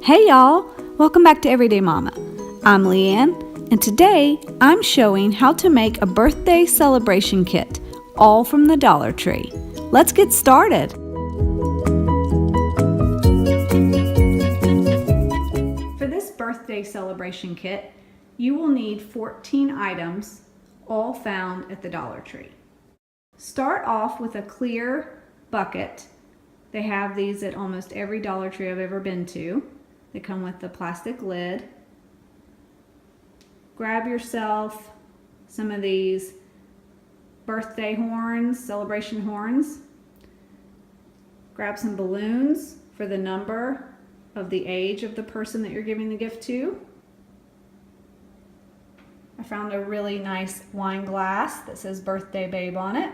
Hey y'all, welcome back to Everyday Mama. I'm Leanne, and today I'm showing how to make a birthday celebration kit, all from the Dollar Tree. Let's get started. For this birthday celebration kit, you will need 14 items, all found at the Dollar Tree. Start off with a clear bucket. They have these at almost every Dollar Tree I've ever been to. They come with the plastic lid. Grab yourself some of these birthday horns, celebration horns. Grab some balloons for the number of the age of the person that you're giving the gift to. I found a really nice wine glass that says Birthday Babe on it.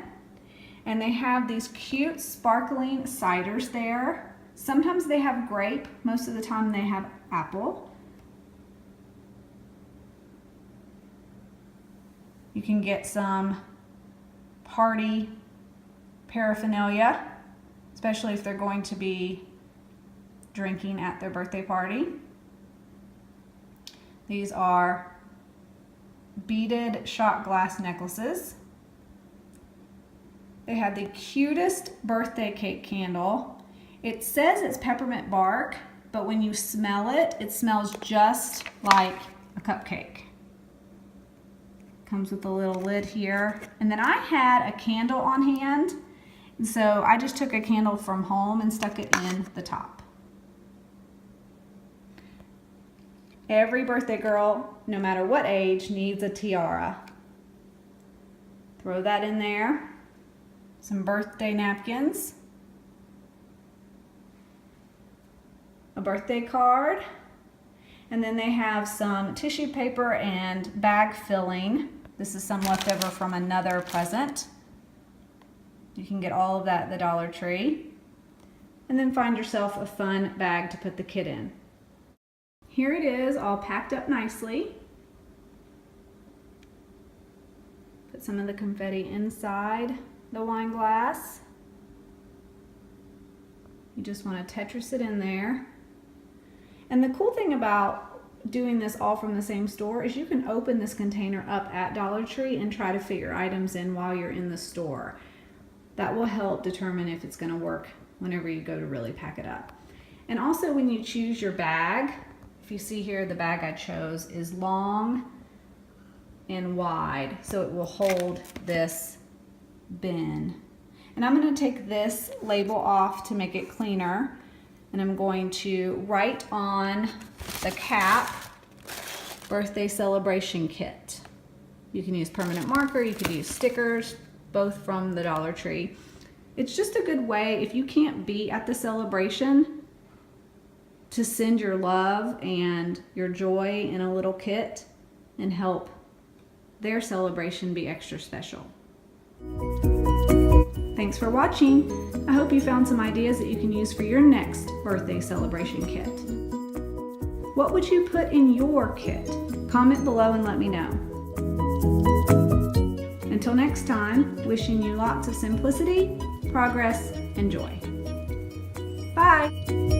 And they have these cute sparkling ciders there. Sometimes they have grape, most of the time they have apple. You can get some party paraphernalia, especially if they're going to be drinking at their birthday party. These are beaded shot glass necklaces. They had the cutest birthday cake candle. It says it's peppermint bark, but when you smell it, it smells just like a cupcake. Comes with a little lid here. And then I had a candle on hand, and so I just took a candle from home and stuck it in the top. Every birthday girl, no matter what age, needs a tiara. Throw that in there. Some birthday napkins. A birthday card, and then they have some tissue paper and bag filling. This is some leftover from another present. You can get all of that at the Dollar Tree. And then find yourself a fun bag to put the kit in. Here it is, all packed up nicely. Put some of the confetti inside the wine glass. You just want to Tetris it in there. And the cool thing about doing this all from the same store is you can open this container up at Dollar Tree and try to fit your items in while you're in the store. That will help determine if it's going to work whenever you go to really pack it up. And also when you choose your bag, if you see here, the bag I chose is long and wide, so it will hold this bin. And I'm going to take this label off to make it cleaner. And I'm going to write on the cap, birthday celebration kit. You can use permanent marker, you could use stickers, both from the Dollar Tree. It's just a good way, if you can't be at the celebration, to send your love and your joy in a little kit and help their celebration be extra special. Thanks for watching. I hope you found some ideas that you can use for your next birthday celebration kit. What would you put in your kit? Comment below and let me know. Until next time, wishing you lots of simplicity, progress, and joy. Bye!